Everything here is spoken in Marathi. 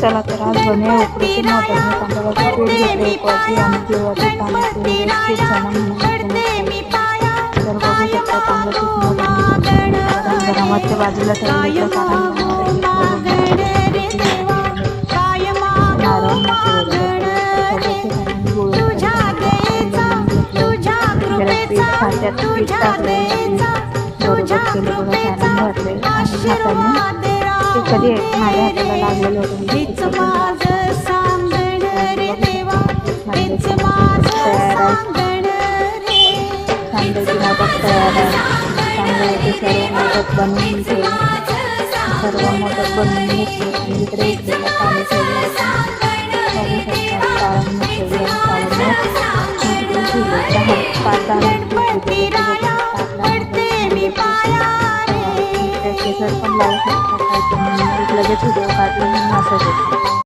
चला तर आज बने उकडीचे मोदक. मी तांदळाचे पीठ घेतले 1 वाटी आणि गुळाचे पाण्याचे व्यवस्थित जमा म्हणून तर बघू शकता तांदळाचे मोदक गरमाच्या बाजूला ठेवले तर पीठ टाकले बरोबर केले बघा सारण भरले आणि हाताने ते कधी माझ्या हाताला लागलेलं होतं कांद्याची मोदक तयार आहे. तांदळाचे सर्व मोदक बनवून ठेवले सर्व मोदक बनवून घेतले आणि इकडे इकडे पाणी ठेवले केसर पण लावू शकतो लगेच व्हिडिओ काढले असं